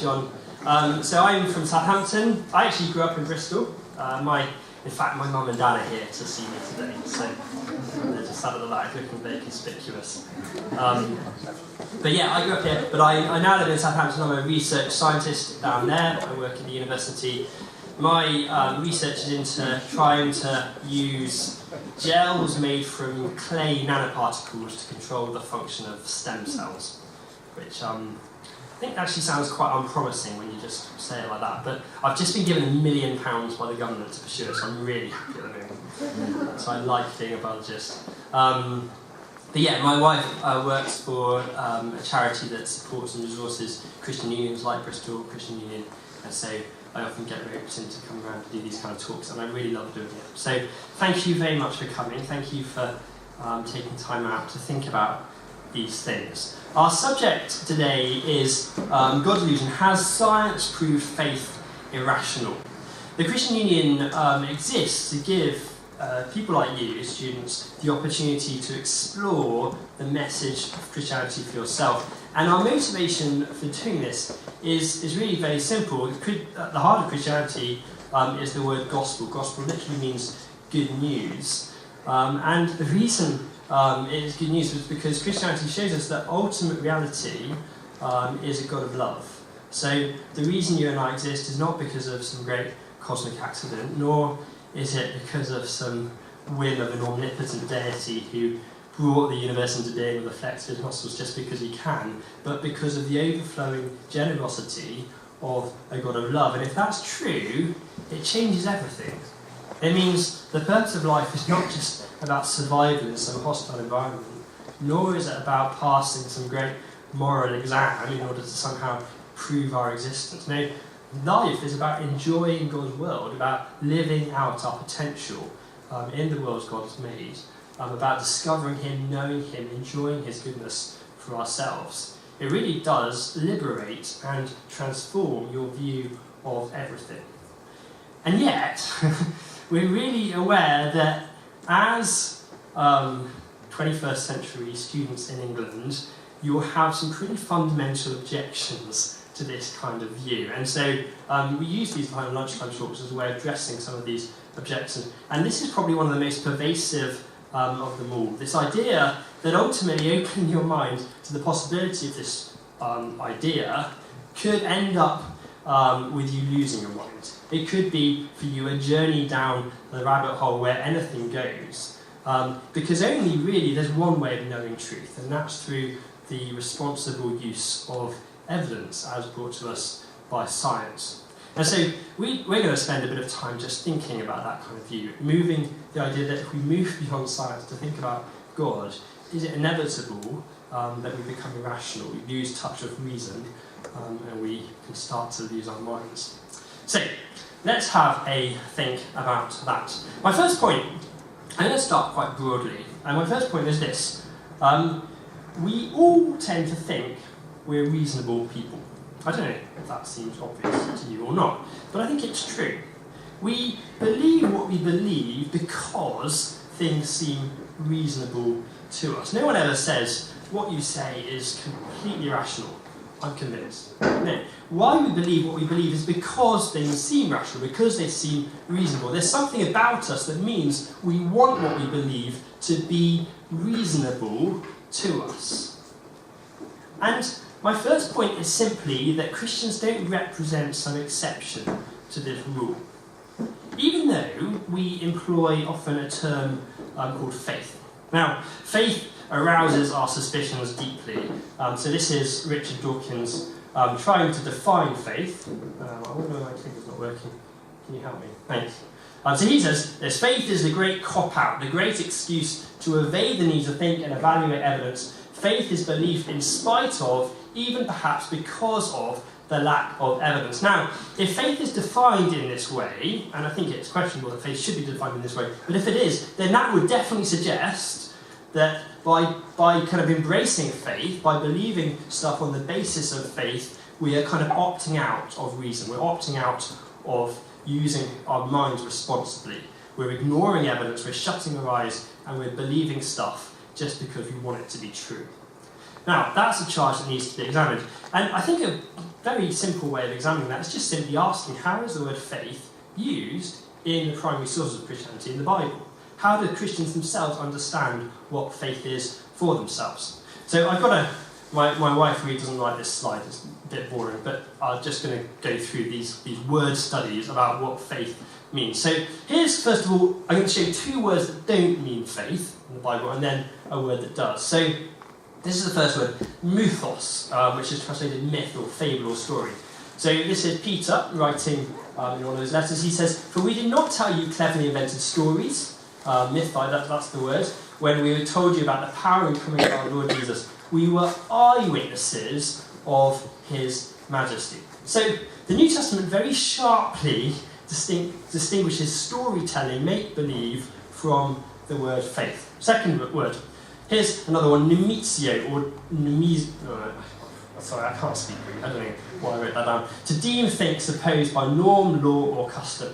John. So I'm from Southampton. I actually grew up in Bristol. In fact, my mum and dad are here to see me today, so they're just sat at the back looking very conspicuous. But yeah, I grew up here, but I now live in Southampton. I'm a research scientist down there. I work at the university. My research is into trying to use gels made from clay nanoparticles to control the function of stem cells, which I think actually sounds quite unpromising when you just say it like that, but I've just been given £1 million by the government to pursue it, so I'm really happy at the moment. So I like being a biologist. But yeah, my wife works for a charity that supports and resources Christian unions like Bristol Christian Union, and so I often get roped in to come around to do these kind of talks, and I really love doing it. So thank you very much for coming. Thank you for taking time out to think about these things. Our subject today is God Delusion. Has science proved faith irrational? The Christian Union exists to give people like you, students, the opportunity to explore the message of Christianity for yourself. And our motivation for doing this is really very simple. At the heart of Christianity is the word gospel. Gospel literally means good news. And the reason it is good news is because Christianity shows us that ultimate reality is a God of love. So the reason you and I exist is not because of some great cosmic accident, nor is it because of some whim of an omnipotent deity who brought the universe into being with the flex of his nostrils just because he can, but because of the overflowing generosity of a God of love. And if that's true, it changes everything. It means the purpose of life is not just about survival in some hostile environment, nor is it about passing some great moral exam in order to somehow prove our existence. No, life is about enjoying God's world, about living out our potential in the world God has made, about discovering Him, knowing Him, enjoying His goodness for ourselves. It really does liberate and transform your view of everything. And yet, we're really aware that as 21st century students in England, you'll have some pretty fundamental objections to this kind of view. And so we use these kind of lunchtime talks as a way of addressing some of these objections. And this is probably one of the most pervasive of them all. This idea that ultimately opening your mind to the possibility of this idea could end up with you losing your mind. It could be for you a journey down the rabbit hole where anything goes. Because only really there's one way of knowing truth, and that's through the responsible use of evidence as brought to us by science. And so we're going to spend a bit of time just thinking about that kind of view, moving the idea that if we move beyond science to think about God, is it inevitable that we become irrational, we lose touch of reason, and we can start to lose our minds? So let's have a think about that. My first point, I'm going to start quite broadly, and my first point is this. We all tend to think we're reasonable people. I don't know if that seems obvious to you or not, but I think it's true. We believe what we believe because things seem reasonable to us. No one ever says, what you say is completely irrational. I'm convinced. No. Why we believe what we believe is because things seem rational, because they seem reasonable. There's something about us that means we want what we believe to be reasonable to us. And my first point is simply that Christians don't represent some exception to this rule. Even though we employ often a term called faith. Now, faith arouses our suspicions deeply. So this is Richard Dawkins trying to define faith. I wonder why my clicker's not working. Can you help me? Thanks. So he says, faith is the great cop-out, the great excuse to evade the need to think and evaluate evidence. Faith is belief in spite of, even perhaps because of, the lack of evidence. Now, if faith is defined in this way, and I think it's questionable that faith should be defined in this way, but if it is, then that would definitely suggest that by kind of embracing faith, by believing stuff on the basis of faith, we are kind of opting out of reason. We're opting out of using our minds responsibly. We're ignoring evidence, we're shutting our eyes, and we're believing stuff just because we want it to be true. Now, that's a charge that needs to be examined. And I think a very simple way of examining that is just simply asking, how is the word faith used in the primary sources of Christianity in the Bible? How do Christians themselves understand what faith is for themselves? So I've got my wife really doesn't like this slide, it's a bit boring, but I'm just going to go through these word studies about what faith means. So here's, first of all, I'm going to show you two words that don't mean faith in the Bible, and then a word that does. So this is the first word, mythos, which is translated myth or fable or story. So this is Peter writing in one of his letters. He says, "For we did not tell you cleverly invented stories," mythi, that's the word, "when we told you about the power and coming of our Lord Jesus. We were eyewitnesses of his majesty." So the New Testament very sharply distinguishes storytelling, make-believe, from the word faith. Second word. Here's another one, numitio, or sorry, I can't speak Greek, I don't know why I wrote that down. To deem things supposed by norm, law, or custom.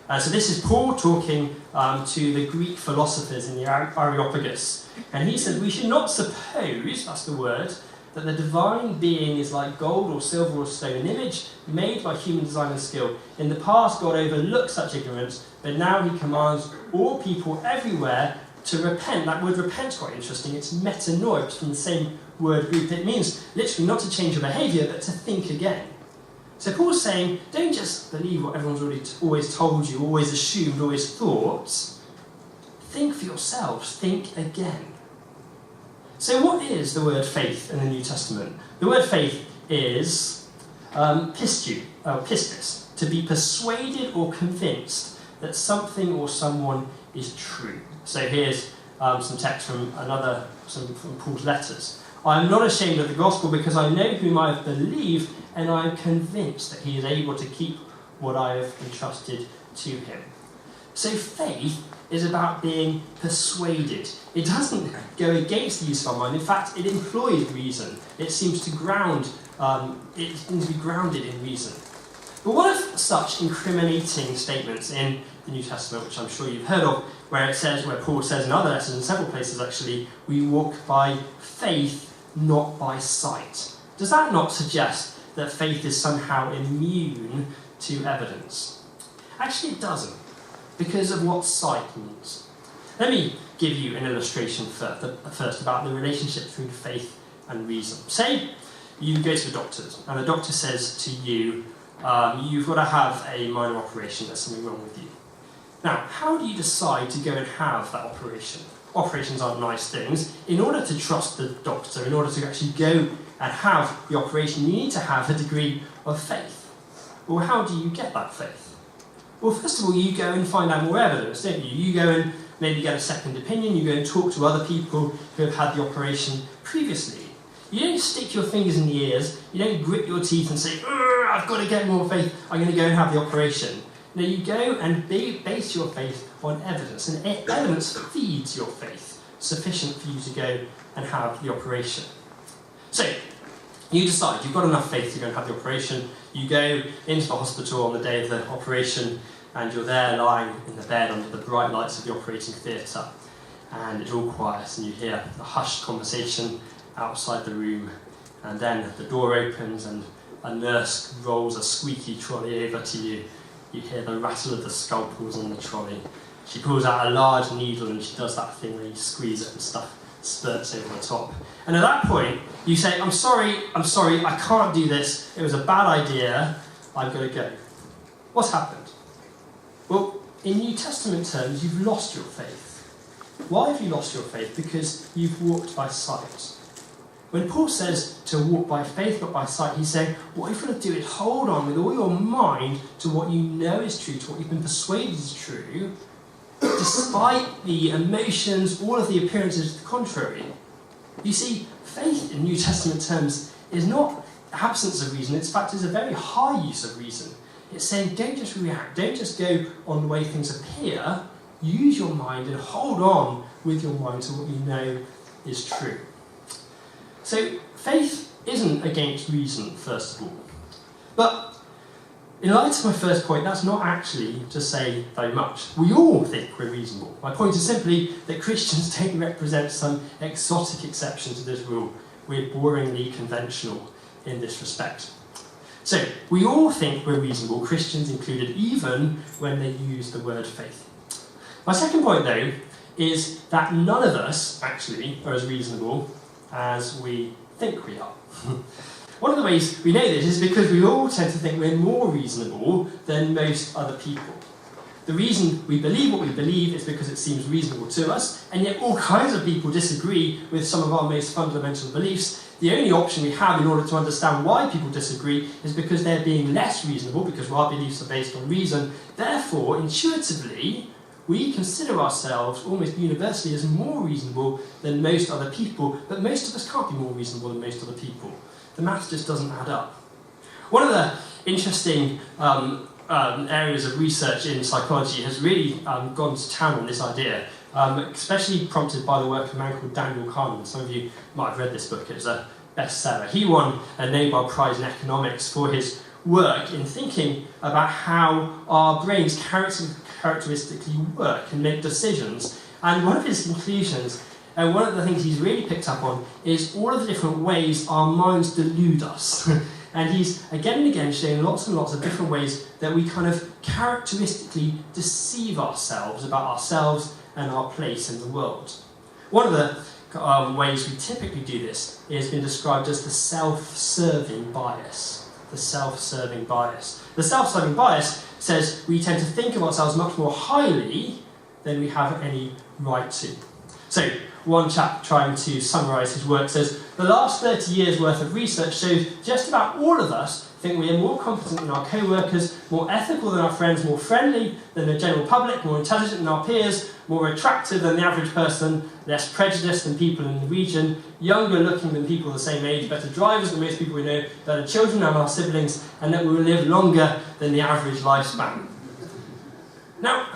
So this is Paul talking to the Greek philosophers in the Areopagus. And he said, we should not suppose, that's the word, that the divine being is like gold or silver or stone, an image made by human design and skill. In the past, God overlooked such ignorance, but now he commands all people everywhere to repent. That word repent is quite interesting. It's metanoia, it's from the same word group. It means literally not to change your behaviour, but to think again. So Paul's saying, don't just believe what everyone's always told you, always assumed, always thought. Think for yourselves, think again. So what is the word faith in the New Testament? The word faith is pistis, to be persuaded or convinced that something or someone is true. So here's some text from from Paul's letters. "I am not ashamed of the gospel because I know whom I have believed, and I am convinced that he is able to keep what I have entrusted to him." So faith is about being persuaded. It doesn't go against the use of our mind. In fact, it employs reason. It seems to be grounded in reason. But what of such incriminating statements in the New Testament, which I'm sure you've heard of, where Paul says in other letters, in several places actually, we walk by faith, not by sight. Does that not suggest that faith is somehow immune to evidence? Actually, it doesn't, because of what sight means. Let me give you an illustration first about the relationship between faith and reason. Say you go to the doctor's, and the doctor says to you, you've got to have a minor operation, there's something wrong with you. Now, how do you decide to go and have that operation? Operations aren't nice things. In order to trust the doctor, in order to actually go and have the operation, you need to have a degree of faith. Well, how do you get that faith? Well, first of all, you go and find out more evidence, don't you? You go and maybe get a second opinion, you go and talk to other people who have had the operation previously. You don't stick your fingers in the ears, you don't grit your teeth and say, I've got to get more faith, I'm going to go and have the operation. No, you go and base your faith on evidence, and evidence feeds your faith, sufficient for you to go and have the operation. So, you decide, you've got enough faith to go and have the operation, you go into the hospital on the day of the operation, and you're there lying in the bed under the bright lights of the operating theatre, and it's all quiet, and you hear a hushed conversation outside the room, and then the door opens and a nurse rolls a squeaky trolley over to you. You hear the rattle of the scalpels on the trolley. She pulls out a large needle and she does that thing where you squeeze it and stuff spurts over the top. And at that point, you say, I'm sorry, I can't do this. It was a bad idea. I've got to go. What's happened? Well, in New Testament terms, you've lost your faith. Why have you lost your faith? Because you've walked by sight. When Paul says to walk by faith, not by sight, he's saying what you've got to do is hold on with all your mind to what you know is true, to what you've been persuaded is true, despite the emotions, all of the appearances to the contrary. You see, faith in New Testament terms is not absence of reason, in fact it's a very high use of reason. It's saying don't just react, don't just go on the way things appear, use your mind and hold on with your mind to what you know is true. So, faith isn't against reason, first of all. But, in light of my first point, that's not actually to say very much. We all think we're reasonable. My point is simply that Christians don't represent some exotic exception to this rule. we're boringly conventional in this respect. So, we all think we're reasonable, Christians included, even when they use the word faith. My second point, though, is that none of us, actually, are as reasonable as we think we are. One of the ways we know this is because we all tend to think we're more reasonable than most other people. The reason we believe what we believe is because it seems reasonable to us, and yet all kinds of people disagree with some of our most fundamental beliefs. The only option we have in order to understand why people disagree is because they're being less reasonable, because our beliefs are based on reason. Therefore, intuitively, we consider ourselves almost universally as more reasonable than most other people, but most of us can't be more reasonable than most other people. The math just doesn't add up. One of the interesting areas of research in psychology has really gone to town on this idea, especially prompted by the work of a man called Daniel Kahneman. Some of you might have read this book, it's a bestseller. He won a Nobel Prize in economics for his work in thinking about how our brains characteristically work and make decisions. And one of his conclusions, and one of the things he's really picked up on, is all of the different ways our minds delude us. And he's again and again showing lots and lots of different ways that we kind of characteristically deceive ourselves about ourselves and our place in the world. One of the ways we typically do this has been described as the self-serving bias. The self-serving bias. The self-serving bias says we tend to think of ourselves much more highly than we have any right to. So, one chap trying to summarise his work says, the last 30 years worth of research shows just about all of us think we are more competent than our co-workers, more ethical than our friends, more friendly than the general public, more intelligent than our peers, more attractive than the average person, less prejudiced than people in the region, younger looking than people the same age, better drivers than most people we know, better children than our siblings, and that we will live longer than the average lifespan. Now,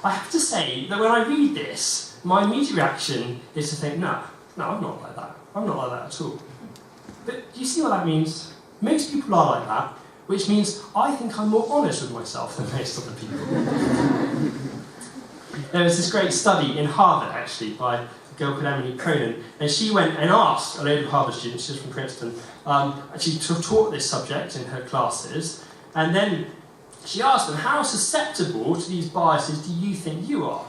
I have to say that when I read this, my immediate reaction is to think, no, I'm not like that. I'm not like that at all. But do you see what that means? Most people are like that, which means I think I'm more honest with myself than most other people. There was this great study in Harvard, actually, by a girl called Emily Cronin, and she went and asked a load of Harvard students, she was from Princeton, she taught this subject in her classes, and then she asked them, how susceptible to these biases do you think you are?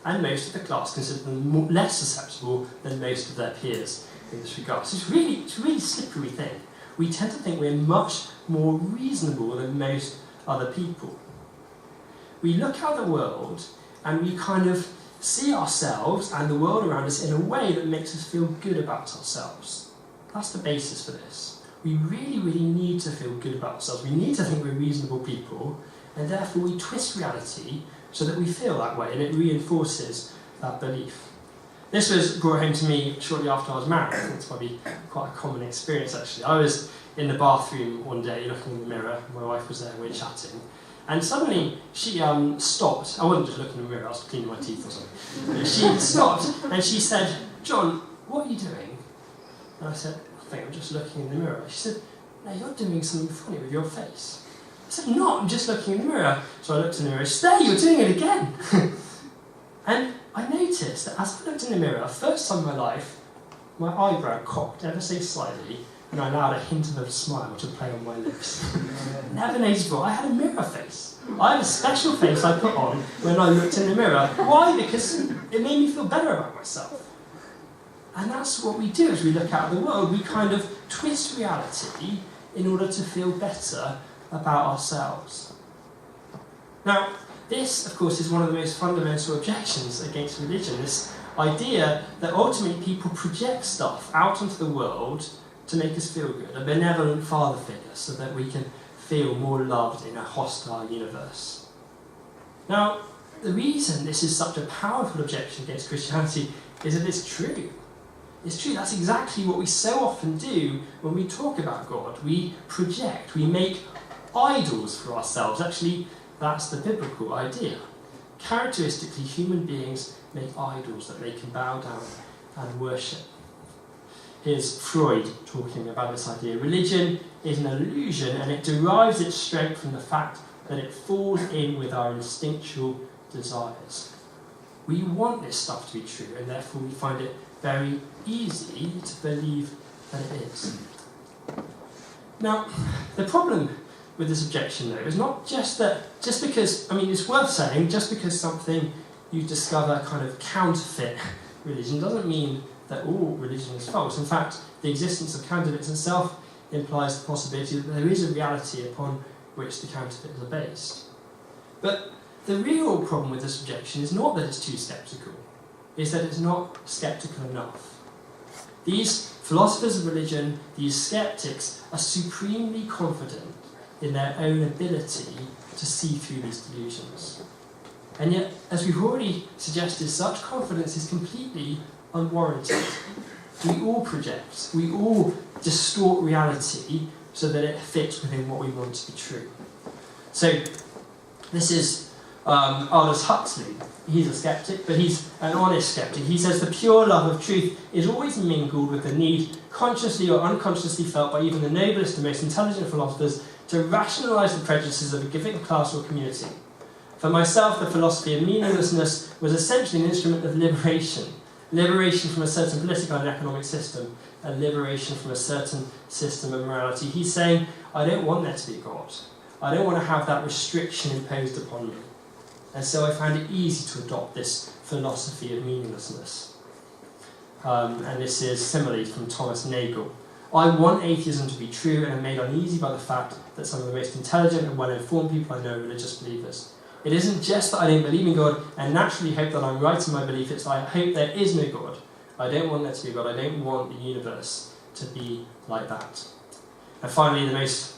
And most of the class considered them less susceptible than most of their peers in this regard. So it's a really slippery thing. We tend to think we're much more reasonable than most other people. We look at the world and we kind of see ourselves and the world around us in a way that makes us feel good about ourselves. That's the basis for this. We really, really need to feel good about ourselves. We need to think we're reasonable people, and therefore we twist reality so that we feel that way, and it reinforces that belief. This was brought home to me shortly after I was married. I think it's probably quite a common experience, actually. I was in the bathroom one day looking in the mirror, my wife was there, we were chatting, and suddenly she stopped. I wasn't just looking in the mirror, I was cleaning my teeth or something. But she stopped and she said, John, what are you doing? And I said, I think I'm just looking in the mirror. She said, no, you're doing something funny with your face. I said, no, I'm just looking in the mirror. So I looked in the mirror, stay, you're doing it again. And I noticed that as I looked in the mirror, first time in my life, my eyebrow cocked ever so slightly, and I allowed a hint of a smile to play on my lips. Never noticed before, I had a mirror face. I had a special face I put on when I looked in the mirror. Why? Because it made me feel better about myself. And that's what we do as we look out at the world. We kind of twist reality in order to feel better about ourselves. Now, this, of course, is one of the most fundamental objections against religion, this idea that ultimately people project stuff out into the world to make us feel good, a benevolent father figure, so that we can feel more loved in a hostile universe. Now, the reason this is such a powerful objection against Christianity is that it's true. It's true, that's exactly what we so often do when we talk about God. We project, we make idols for ourselves. Actually, that's the biblical idea. Characteristically, human beings make idols that they can bow down and worship. Here's Freud talking about this idea. Religion is an illusion, and it derives its strength from the fact that it falls in with our instinctual desires. We want this stuff to be true, and therefore we find it very easy to believe that it is. Now, the problem with this objection, though, is not just that, just because, I mean, it's worth saying, just because something you discover kind of counterfeit religion doesn't mean that all religion is false. In fact, the existence of counterfeits itself implies the possibility that there is a reality upon which the counterfeits are based. But the real problem with this objection is not that it's too sceptical, it's that it's not sceptical enough. These philosophers of religion, these skeptics, are supremely confident in their own ability to see through these delusions. And yet, as we've already suggested, such confidence is completely unwarranted. We all project, we all distort reality so that it fits within what we want to be true. So, this is Aldous Huxley. He's a skeptic, but he's an honest skeptic. He says the pure love of truth is always mingled with the need, consciously or unconsciously felt by even the noblest and most intelligent philosophers, to rationalise the prejudices of a given class or community. For myself, the philosophy of meaninglessness was essentially an instrument of liberation. Liberation from a certain political and economic system, and liberation from a certain system of morality. He's saying, I don't want there to be a God. I don't want to have that restriction imposed upon me. And so I found it easy to adopt this philosophy of meaninglessness. And this is similarly from Thomas Nagel. I want atheism to be true and am made uneasy by the fact that some of the most intelligent and well-informed people I know are religious believers. It isn't just that I don't believe in God and naturally hope that I'm right in my belief, it's that I hope there is no God. I don't want there to be a God, I don't want the universe to be like that. And finally, the most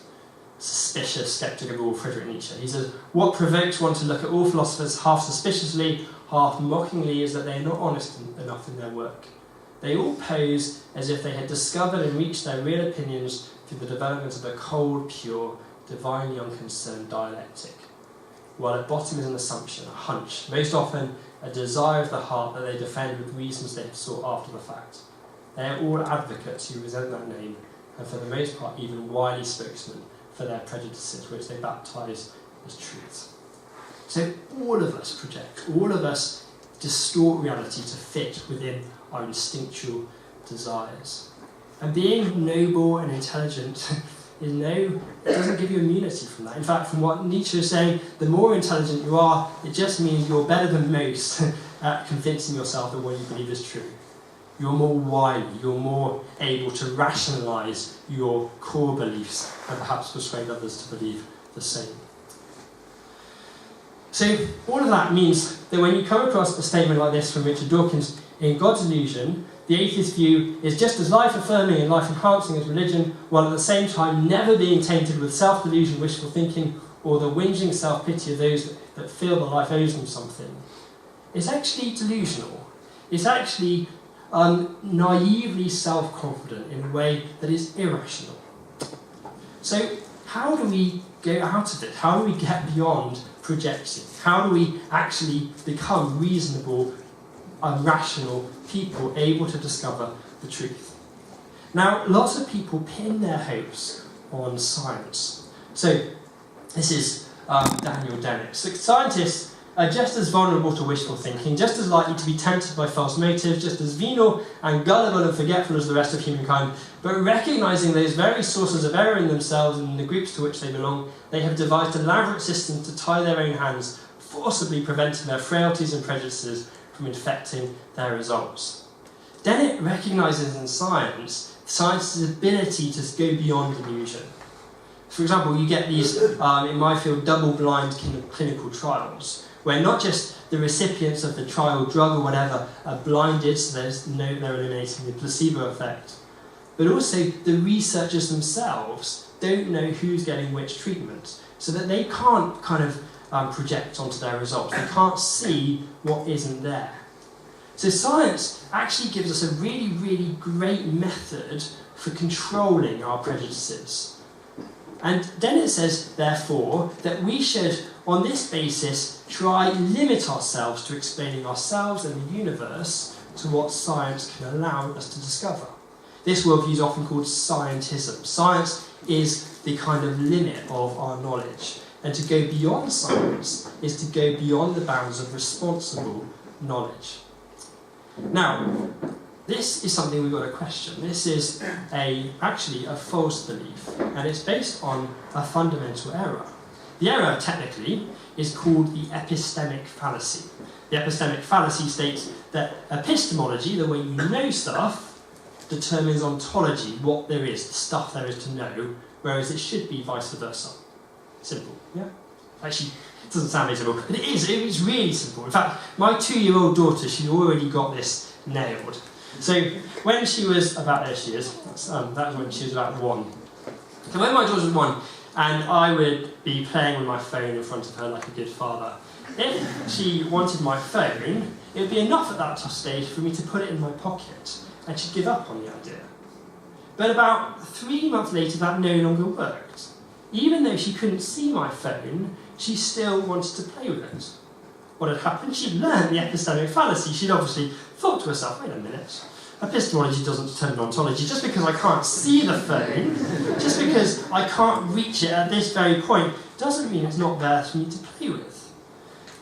suspicious skeptic of all, Friedrich Nietzsche. He says, what provokes one to look at all philosophers half suspiciously, half mockingly, is that they are not honest enough in their work. They all pose as if they had discovered and reached their real opinions through the development of a cold, pure, divinely unconcerned dialectic. While at bottom is an assumption, a hunch, most often a desire of the heart that they defend with reasons they have sought after the fact. They are all advocates who resent that name, and for the most part even wily spokesmen for their prejudices, which they baptise as truths. So all of us project, all of us distort reality to fit within our instinctual desires. And being noble and intelligent it doesn't give you immunity from that. In fact, from what Nietzsche is saying, the more intelligent you are, it just means you're better than most at convincing yourself that what you believe is true. You're more wily, you're more able to rationalise your core beliefs and perhaps persuade others to believe the same. So all of that means that when you come across a statement like this from Richard Dawkins, in God's Delusion, the atheist view is just as life-affirming and life-enhancing as religion, while at the same time never being tainted with self-delusion, wishful thinking, or the whinging self-pity of those that feel that life owes them something. It's actually delusional. It's actually naively self-confident in a way that is irrational. So how do we go out of it? How do we get beyond projecting? How do we actually become reasonable, rational people able to discover the truth? Now, lots of people pin their hopes on science. So this is Daniel Dennett. So scientists are just as vulnerable to wishful thinking, just as likely to be tempted by false motives, just as venal and gullible and forgetful as the rest of humankind. But recognising those very sources of error in themselves and in the groups to which they belong, they have devised elaborate systems to tie their own hands, forcibly preventing their frailties and prejudices from infecting their results. Dennett recognises in science's ability to go beyond delusion. For example, you get these, in my field, double-blind clinical trials, where not just the recipients of the trial drug or whatever are blinded, so they're eliminating the placebo effect, but also the researchers themselves don't know who's getting which treatment, so that they can't kind of project onto their results. They can't see what isn't there. So science actually gives us a really, really great method for controlling our prejudices. And Dennett says, therefore, that we should, on this basis, try limit ourselves to explaining ourselves and the universe to what science can allow us to discover. This worldview is often called scientism. Science is the kind of limit of our knowledge. And to go beyond science is to go beyond the bounds of responsible knowledge. Now, this is something we've got to question. This is actually a false belief, and it's based on a fundamental error. The error, technically, is called the epistemic fallacy. The epistemic fallacy states that epistemology, the way you know stuff, determines ontology, what there is, the stuff there is to know, whereas it should be vice versa. Simple, yeah? Actually, it doesn't sound very simple, but it is really simple. In fact, my 2-year-old daughter, she's already got this nailed. So when she was about, there she is, that was when she was about 1. So when my daughter was 1, and I would be playing with my phone in front of her like a good father, if she wanted my phone, it would be enough at that stage for me to put it in my pocket, and she'd give up on the idea. But about 3 months later, that no longer worked. Even though she couldn't see my phone, she still wanted to play with it. What had happened? She'd learned the epistemic fallacy. She'd obviously thought to herself, wait a minute, epistemology doesn't determine ontology. Just because I can't see the phone, just because I can't reach it at this very point, doesn't mean it's not there for me to play with.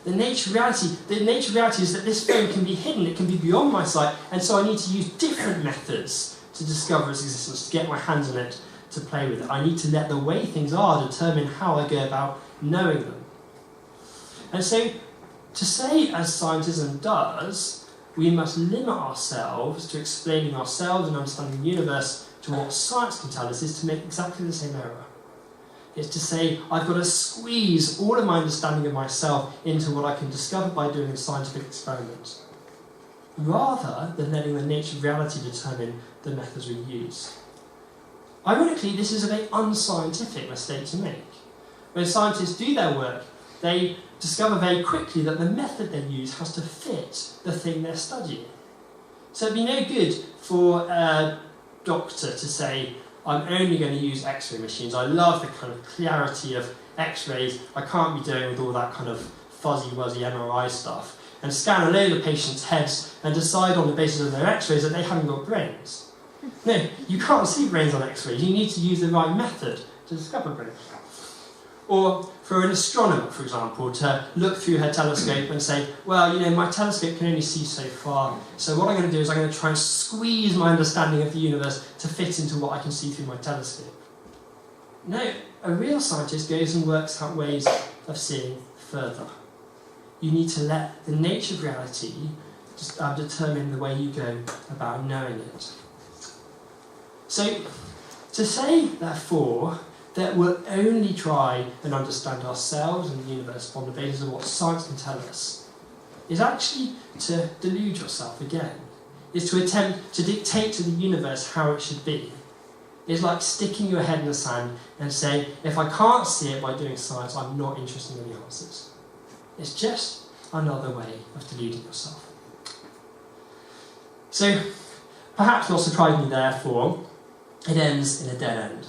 The nature reality is that this phone can be hidden, it can be beyond my sight, and so I need to use different methods to discover its existence, to get my hands on it, to play with it. I need to let the way things are determine how I go about knowing them. And so, to say, as scientism does, we must limit ourselves to explaining ourselves and understanding the universe to what science can tell us is to make exactly the same error. It's to say, I've got to squeeze all of my understanding of myself into what I can discover by doing a scientific experiment, rather than letting the nature of reality determine the methods we use. Ironically, this is a very unscientific mistake to make. When scientists do their work, they discover very quickly that the method they use has to fit the thing they're studying. So it'd be no good for a doctor to say, I'm only going to use X-ray machines. I love the kind of clarity of X-rays. I can't be doing with all that kind of fuzzy-wuzzy MRI stuff. And scan a load of patients' heads and decide on the basis of their X-rays that they haven't got brains. No, you can't see brains on X-rays. You need to use the right method to discover brains. Or for an astronomer, for example, to look through her telescope and say, well, my telescope can only see so far, so what I'm going to do is I'm going to try and squeeze my understanding of the universe to fit into what I can see through my telescope. No, a real scientist goes and works out ways of seeing further. You need to let the nature of reality just determine the way you go about knowing it. So, to say, therefore, that we'll only try and understand ourselves and the universe on the basis of what science can tell us is actually to delude yourself again. Is to attempt to dictate to the universe how it should be. It's like sticking your head in the sand and saying, if I can't see it by doing science, I'm not interested in the answers. It's just another way of deluding yourself. So, perhaps not surprisingly, therefore, it ends in a dead end.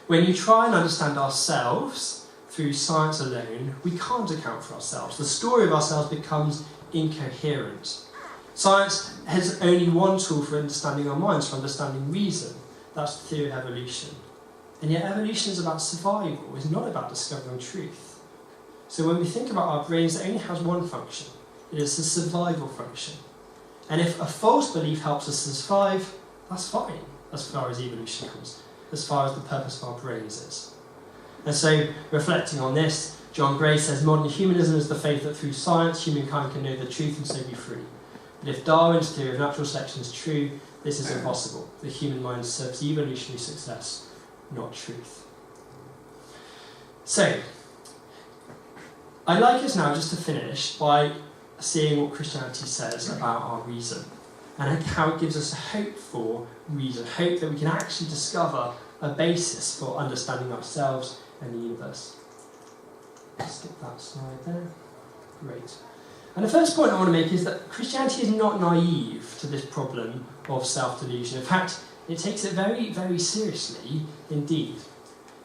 When you try and understand ourselves through science alone, we can't account for ourselves. The story of ourselves becomes incoherent. Science has only one tool for understanding our minds, for understanding reason. That's the theory of evolution. And yet evolution is about survival, it's not about discovering truth. So when we think about our brains, it only has one function. It is the survival function. And if a false belief helps us to survive, that's fine, as far as evolution comes. As far as the purpose of our brains is. And so, reflecting on this, John Gray says, modern humanism is the faith that through science humankind can know the truth and so be free. But if Darwin's theory of natural selection is true, this is impossible. The human mind serves evolutionary success, not truth. So, I'd like us now just to finish by seeing what Christianity says about our reason, and how it gives us hope for reason, hope that we can actually discover a basis for understanding ourselves and the universe. Skip that slide there. Great. And the first point I want to make is that Christianity is not naive to this problem of self-delusion. In fact, it takes it very, very seriously indeed.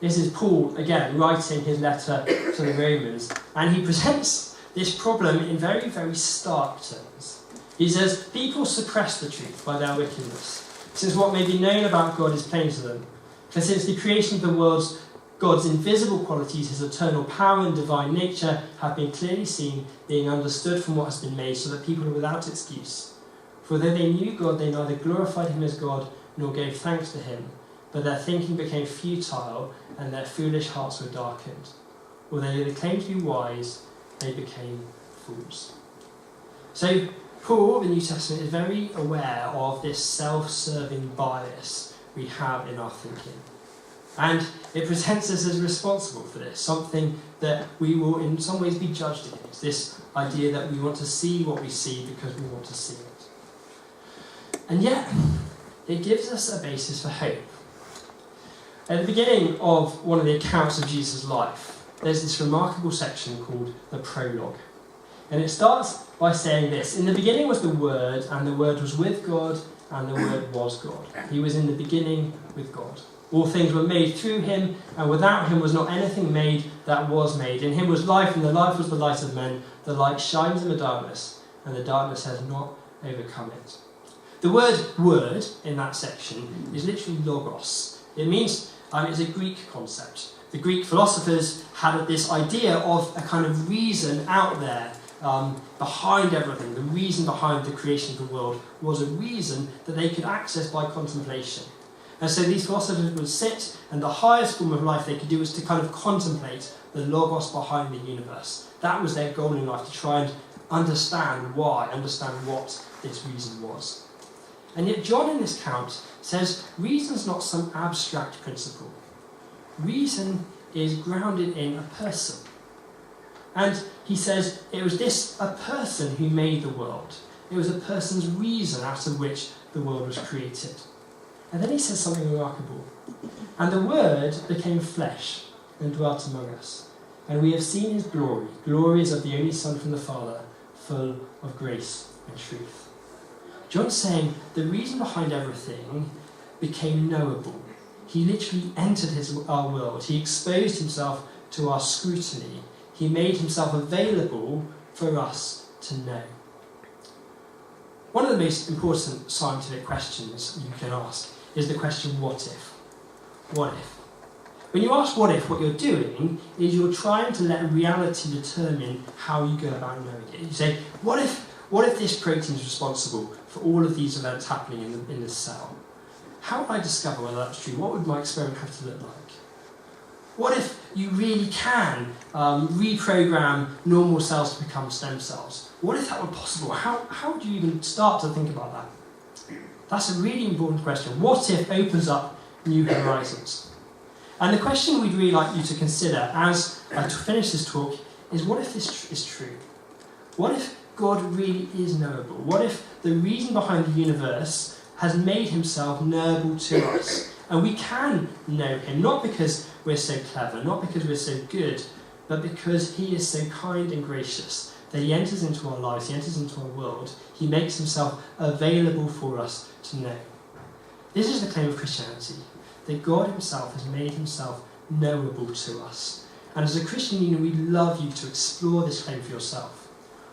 This is Paul, again, writing his letter to the Romans, and he presents this problem in very, very stark terms. He says, people suppress the truth by their wickedness, since what may be known about God is plain to them. For since the creation of the world, God's invisible qualities, his eternal power and divine nature, have been clearly seen, being understood from what has been made, so that people are without excuse. For though they knew God, they neither glorified him as God nor gave thanks to him, but their thinking became futile and their foolish hearts were darkened. Although they claimed to be wise, they became fools. So Paul, the New Testament, is very aware of this self-serving bias we have in our thinking. And it presents us as responsible for this, something that we will in some ways be judged against, this idea that we want to see what we see because we want to see it. And yet, it gives us a basis for hope. At the beginning of one of the accounts of Jesus' life, there's this remarkable section called the prologue. And it starts by saying this: in the beginning was the Word, and the Word was with God, and the Word was God. He was in the beginning with God. All things were made through him, and without him was not anything made that was made. In him was life, and the life was the light of men. The light shines in the darkness, and the darkness has not overcome it. The word in that section is literally logos. It means, it's a Greek concept. The Greek philosophers had this idea of a kind of reason out there behind everything. The reason behind the creation of the world was a reason that they could access by contemplation. And so these philosophers would sit, and the highest form of life they could do was to kind of contemplate the logos behind the universe. That was their goal in life, to try and understand what this reason was. And yet John in this account says reason's not some abstract principle. Reason is grounded in a person. And he says it was a person who made the world. It was a person's reason out of which the world was created. And then he says something remarkable. And the Word became flesh and dwelt among us. And we have seen his glory. Glory is of the only Son from the Father, full of grace and truth. John's saying the reason behind everything became knowable. He literally entered our world. He exposed himself to our scrutiny. He made himself available for us to know. One of the most important scientific questions you can ask is the question, what if? What if? When you ask what if, what you're doing is you're trying to let reality determine how you go about knowing it. You say, what if this protein is responsible for all of these events happening in this cell? How would I discover whether that's true? What would my experiment have to look like? What if you really can reprogram normal cells to become stem cells? What if that were possible? How would you even start to think about that? That's a really important question. What if opens up new horizons? And the question we'd really like you to consider as I finish this talk is, what if this is true? What if God really is knowable? What if the reason behind the universe has made himself knowable to us? And we can know him, not because we're so clever, not because we're so good, but because he is so kind and gracious that he enters into our lives, he enters into our world, he makes himself available for us to know. This is the claim of Christianity, that God himself has made himself knowable to us. And as a Christian union, we'd love you to explore this claim for yourself.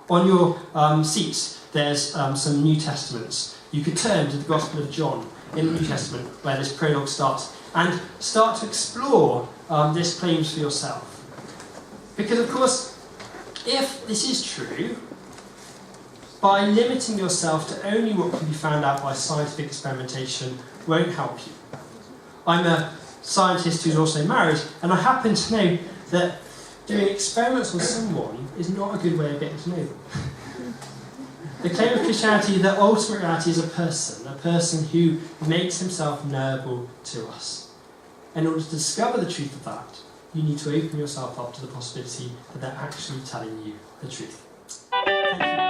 On your seats, there's some New Testaments. You could turn to the Gospel of John in the New Testament, where this prologue starts, and start to explore this claims for yourself. Because, of course, if this is true, by limiting yourself to only what can be found out by scientific experimentation won't help you. I'm a scientist who's also married, and I happen to know that doing experiments on someone is not a good way of getting to know them. The claim of Christianity is that ultimate reality is a person who makes himself knowable to us. In order to discover the truth of that, you need to open yourself up to the possibility that they're actually telling you the truth. Thank you.